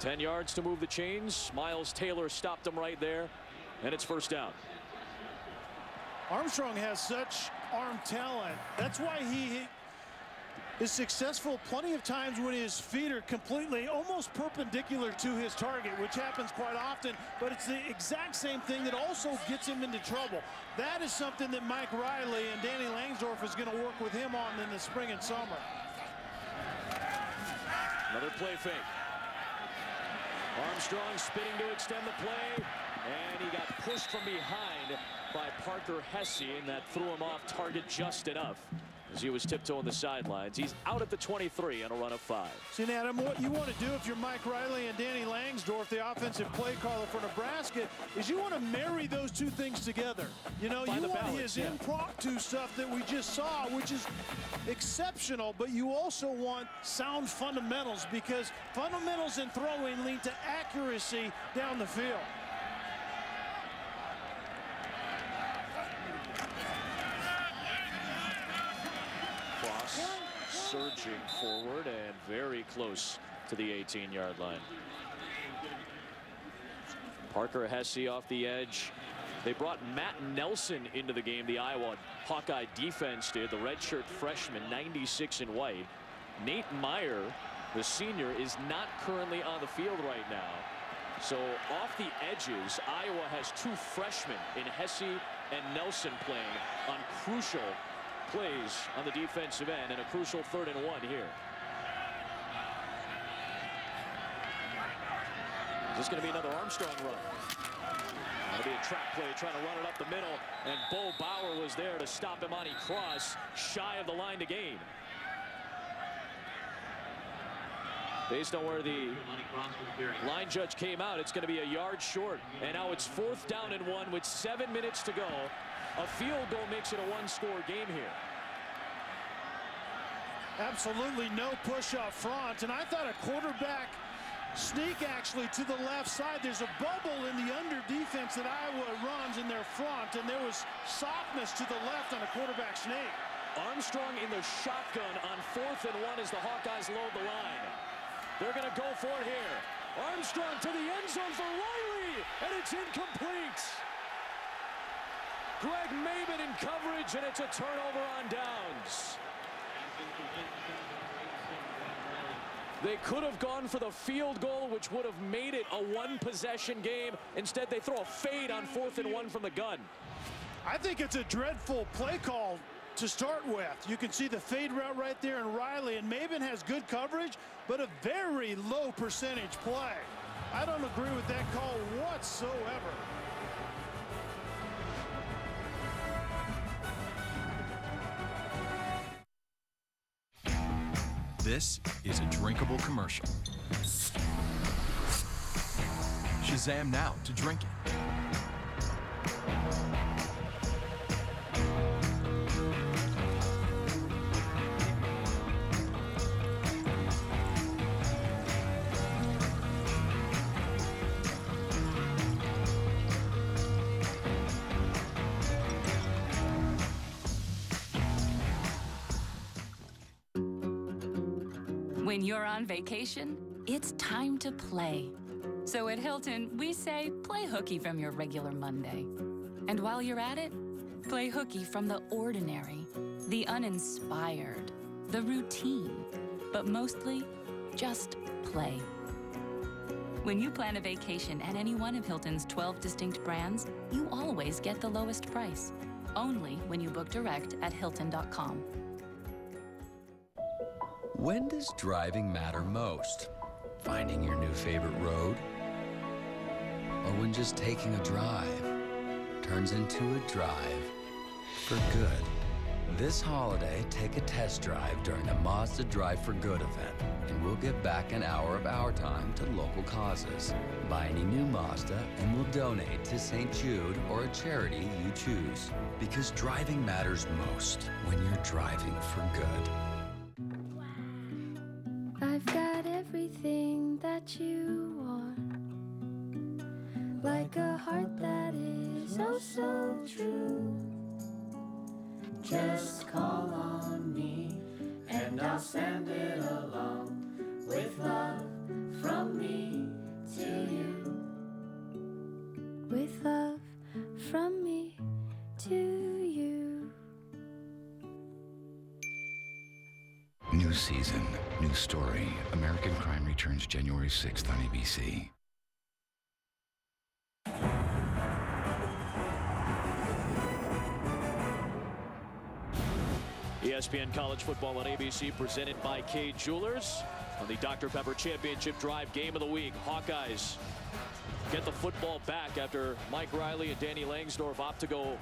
10 yards to move the chains. Miles Taylor stopped him right there, and it's first down. Armstrong has such arm talent. That's why he is successful plenty of times when his feet are completely almost perpendicular to his target, which happens quite often, but it's the exact same thing that also gets him into trouble. That is something that Mike Riley and Danny Langsdorf is going to work with him on in the spring and summer. Another play fake. Armstrong spinning to extend the play, and he got pushed from behind by Parker Hesse, and that threw him off target just enough as he was tiptoeing the sidelines. He's out at the 23 on a run of 5. See, Adam, what you want to do if you're Mike Riley and Danny Langsdorf, the offensive play caller for Nebraska, is you want to marry those two things together. You know, you want his impromptu stuff that we just saw, which is exceptional, but you also want sound fundamentals, because fundamentals in throwing lead to accuracy down the field. Surging forward and very close to the 18-yard line. Parker Hesse off the edge. They brought Matt Nelson into the game. The Iowa Hawkeye defense did. The redshirt freshman, 96 in white. Nate Meyer, the senior, is not currently on the field right now. So off the edges, Iowa has 2 freshmen in Hesse and Nelson playing on crucial plays on the defensive end, and a crucial 3rd and 1 here. Is this going to be another Armstrong run? That'll be a trap play, trying to run it up the middle, and Bo Bauer was there to stop him on a cross, shy of the line to gain. Based on where the line judge came out, it's going to be a yard short, and now it's 4th down and 1 with 7 minutes to go. A field goal makes it a 1-score game here. Absolutely no push up front, and I thought a quarterback sneak actually to the left side. There's a bubble in the under defense that Iowa runs in their front, and there was softness to the left on a quarterback sneak. Armstrong in the shotgun on 4th and 1 as the Hawkeyes load the line. They're going to go for it here. Armstrong to the end zone for Riley, and it's incomplete. Greg Maben in coverage, and it's a turnover on downs. They could have gone for the field goal, which would have made it a 1-possession game. Instead, they throw a fade on 4th and 1 from the gun. I think it's a dreadful play call to start with. You can see the fade route right there in Riley, and Maben has good coverage, but a very low percentage play. I don't agree with that call whatsoever. This is a drinkable commercial. Shazam now to drink it. When you're on vacation, it's time to play. So at Hilton, we say play hooky from your regular Monday. And while you're at it, play hooky from the ordinary, the uninspired, the routine, but mostly just play. When you plan a vacation at any one of Hilton's 12 distinct brands, you always get the lowest price. Only when you book direct at Hilton.com. When does driving matter most? Finding your new favorite road? Or when just taking a drive turns into a drive for good? This holiday, take a test drive during the Mazda Drive for Good event, and we'll give back an hour of our time to local causes. Buy any new Mazda, and we'll donate to St. Jude or a charity you choose. Because driving matters most when you're driving for good. I've got everything that you want, like a heart that is oh so true. Just call on me, and I'll send it along with love from me. season, new story. American Crime returns January 6th on ABC. ESPN College Football on ABC, presented by Kay Jewelers. On the Dr. Pepper Championship Drive Game of the Week, Hawkeyes get the football back after Mike Riley and Danny Langsdorff opt to go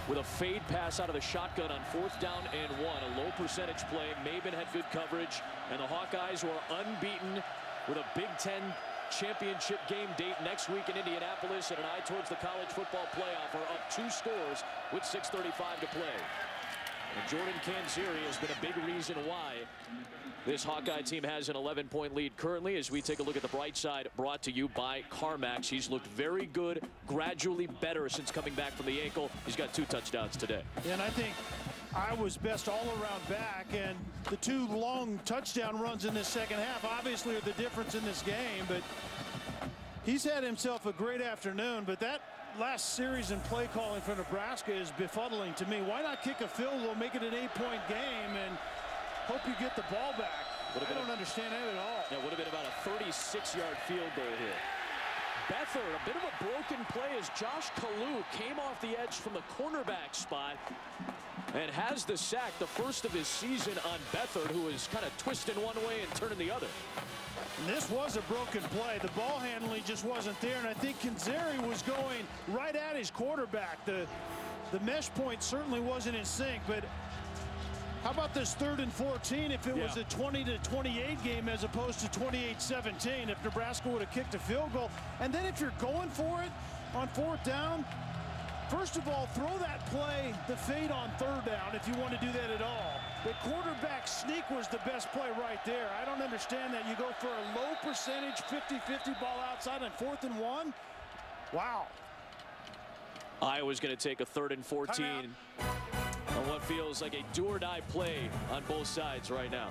with a fade pass out of the shotgun on 4th down and 1. A low percentage play. Maben had good coverage, and the Hawkeyes, who are unbeaten with a Big Ten championship game date next week in Indianapolis and an eye towards the college football playoff, are up 2 scores with 6:35 to play. And Jordan Canzeri has been a big reason why this Hawkeye team has an 11-point lead currently. As we take a look at the bright side, brought to you by CarMax. He's looked very good, gradually better since coming back from the ankle. He's got 2 touchdowns today. And I think Iowa's best all-around back, and the 2 long touchdown runs in this second half obviously are the difference in this game. But he's had himself a great afternoon, but that last series in play calling for Nebraska is befuddling to me. Why not kick a field goal, make it an 8-point game, and hope you get the ball back? I don't understand that at all. That would have been about a 36-yard field goal here. Beathard, a bit of a broken play as Josh Kalu came off the edge from the cornerback spot and has the sack, the first of his season on Beathard, who is kind of twisting one way and turning the other. And this was a broken play. The ball handling just wasn't there, and I think Canzeri was going right at his quarterback. The mesh point certainly wasn't in sync, but how about this 3rd and 14 if it was a 20-28 game as opposed to 28-17 if Nebraska would have kicked a field goal? And then if you're going for it on 4th down, first of all, throw that play, the fade on 3rd down if you want to do that at all. The quarterback sneak was the best play right there. I don't understand that. You go for a low percentage 50-50 ball outside on 4th and 1. Wow. Iowa's going to take a 3rd and 14 on what feels like a do-or-die play on both sides right now.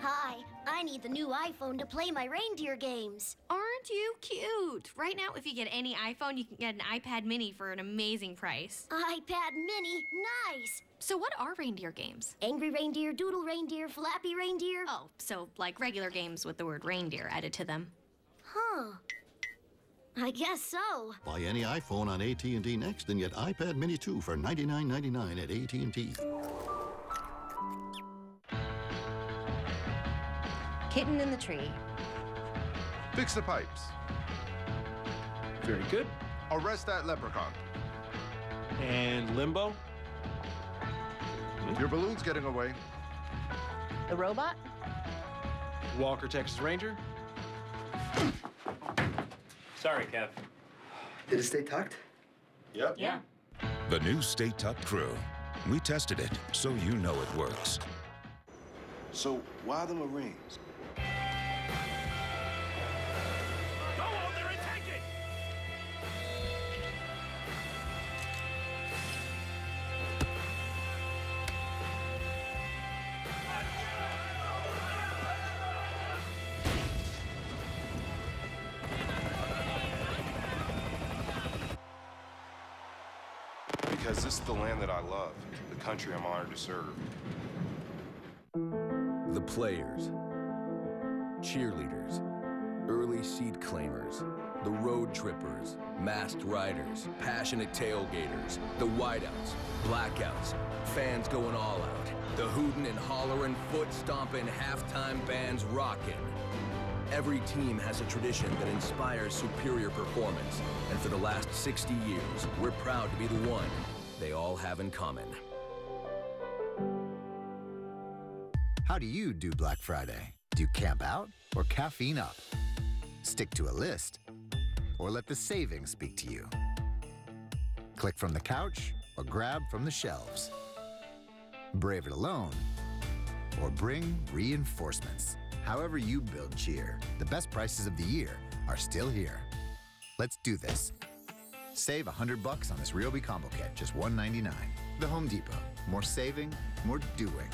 Hi, I need the new iPhone to play my reindeer games. Aren't you cute? Right now, if you get any iPhone, you can get an iPad mini for an amazing price. iPad mini, nice. So what are reindeer games? Angry reindeer, doodle reindeer, flappy reindeer. Oh, so like regular games with the word reindeer added to them. Huh. I guess so. Buy any iPhone on AT&T Next and get iPad Mini 2 for $99.99 at AT&T. Kitten in the tree. Fix the pipes. Very good. Arrest that leprechaun. And limbo. Your balloon's getting away. The robot? Walker, Texas Ranger. Sorry, Kev. Did it stay tucked? Yep. Yeah. The new Stay Tucked Crew. We tested it, so you know it works. So why the Marines? Go out there and take it! Because this is the land that I love, the country I'm honored to serve. The players, cheerleaders, early seat claimers, the road trippers, masked riders, passionate tailgaters, the whiteouts, blackouts, fans going all out, the hootin' and hollerin', foot stompin', halftime bands rockin'. Every team has a tradition that inspires superior performance, and for the last 60 years, we're proud to be the one they all have in common. How do you do Black Friday? Do you camp out or caffeine up? Stick to a list or let the savings speak to you? Click from the couch or grab from the shelves? Brave it alone or bring reinforcements? However you build cheer, the best prices of the year are still here. Let's do this. Save $100 on this Ryobi Combo Kit, just $1.99. The Home Depot. More saving, more doing.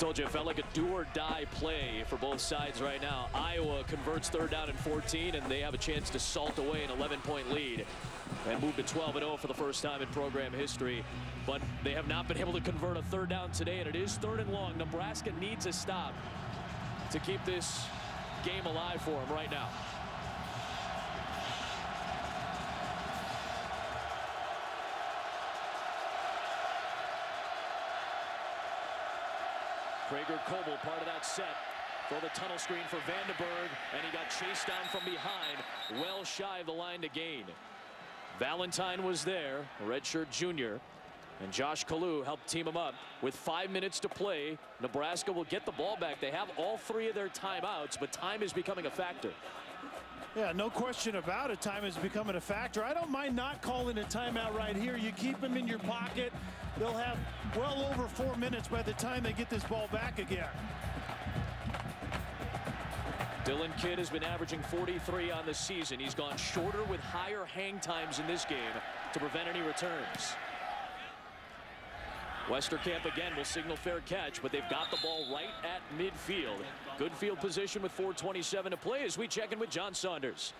Told you it felt like a do-or-die play for both sides right now. Iowa converts 3rd down and 14, and they have a chance to salt away an 11-point lead and move to 12-0 for the first time in program history. But they have not been able to convert a 3rd down today, and it is 3rd and long. Nebraska needs a stop to keep this game alive for them right now. Krager Coble, part of that set. Throw the tunnel screen for Vandenberg, and he got chased down from behind, well shy of the line to gain. Valentine was there, a redshirt junior, and Josh Kalu helped team him up. With 5 minutes to play, Nebraska will get the ball back. They have all 3 of their timeouts, but time is becoming a factor. Yeah, no question about it. Time is becoming a factor. I don't mind not calling a timeout right here. You keep them in your pocket. They'll have well over 4 minutes by the time they get this ball back again. Dylan Kidd has been averaging 43 on the season. He's gone shorter with higher hang times in this game to prevent any returns. Westerkamp again will signal fair catch, but they've got the ball right at midfield. Good field position with 4:27 to play as we check in with John Saunders.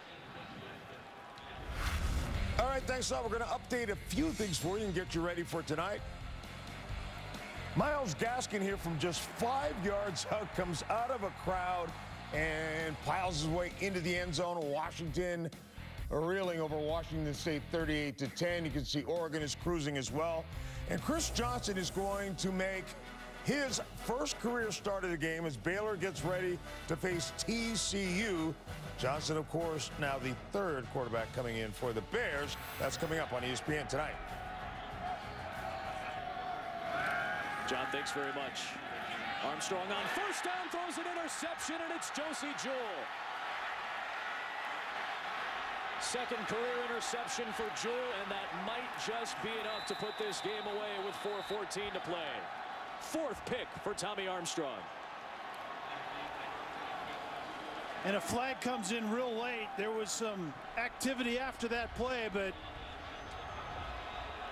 All right, thanks a lot. We're going to update a few things for you and get you ready for tonight. Myles Gaskin here from just 5 yards out, comes out of a crowd and piles his way into the end zone. Washington reeling over Washington State 38-10. You can see Oregon is cruising as well. And Chris Johnson is going to make his first career start of the game as Baylor gets ready to face TCU. Johnson, of course, now the 3rd quarterback coming in for the Bears. That's coming up on ESPN tonight. John, thanks very much. Armstrong on 1st down, throws an interception, and it's Josie Jewell. Second career interception for Jewell, and that might just be enough to put this game away with 4:14 to play. 4th pick for Tommy Armstrong. And a flag comes in real late. There was some activity after that play, but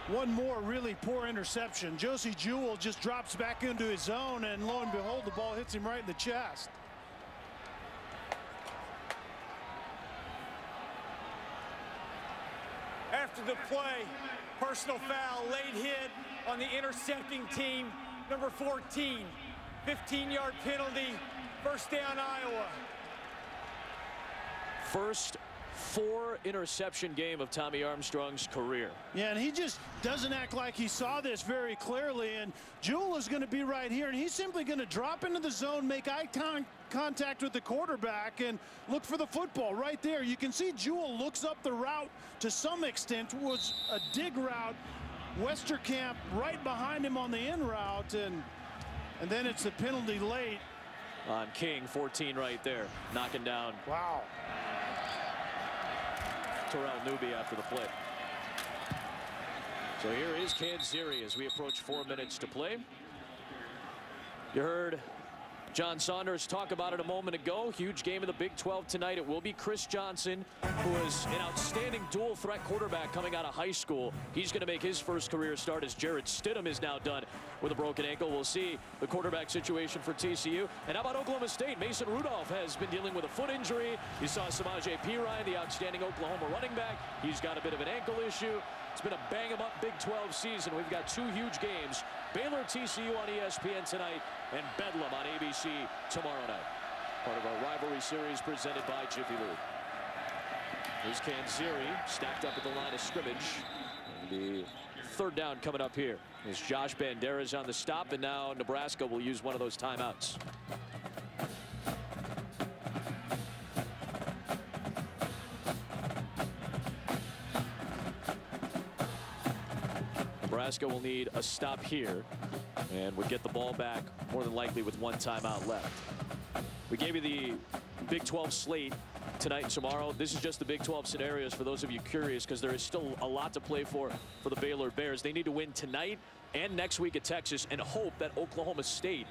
one more really poor interception. Josie Jewell just drops back into his zone, and lo and behold, the ball hits him right in the chest. After the play, personal foul, late hit on the intercepting team, number 14. 15-yard penalty, 1st down Iowa. First 4 interception game of Tommy Armstrong's career. Yeah, and he just doesn't act like he saw this very clearly, and Jewell is going to be right here, and he's simply going to drop into the zone, make eye contact with the quarterback, and look for the football right there. You can see Jewell looks up the route to some extent. Was a dig route. Westerkamp right behind him on the in route, and then it's the penalty late. On King, 14 right there, knocking down. Wow. Terrell Newby after the play. So here is Kanziri as we approach 4 minutes to play. You heard John Saunders talk about it a moment ago. Huge game in the Big 12 tonight. It will be Chris Johnson, who is an outstanding dual threat quarterback coming out of high school. He's going to make his first career start as Jarrett Stidham is now done with a broken ankle. We'll see the quarterback situation for TCU. And how about Oklahoma State? Mason Rudolph has been dealing with a foot injury. You saw Samaje Perine, the outstanding Oklahoma running back. He's got a bit of an ankle issue. It's been a bang-em-up Big 12 season. We've got 2 huge games. Baylor TCU on ESPN tonight and Bedlam on ABC tomorrow night. Part of our rivalry series presented by Jiffy Lube. Here's Kanziri stacked up at the line of scrimmage. And the 3rd down coming up here. As Josh Banderas on the stop, and now Nebraska will use one of those timeouts. Nebraska will need a stop here and would get the ball back more than likely with 1 timeout left. We gave you the Big 12 slate tonight and tomorrow. This is just the Big 12 scenarios for those of you curious, because there is still a lot to play for the Baylor Bears. They need to win tonight and next week at Texas and hope that Oklahoma State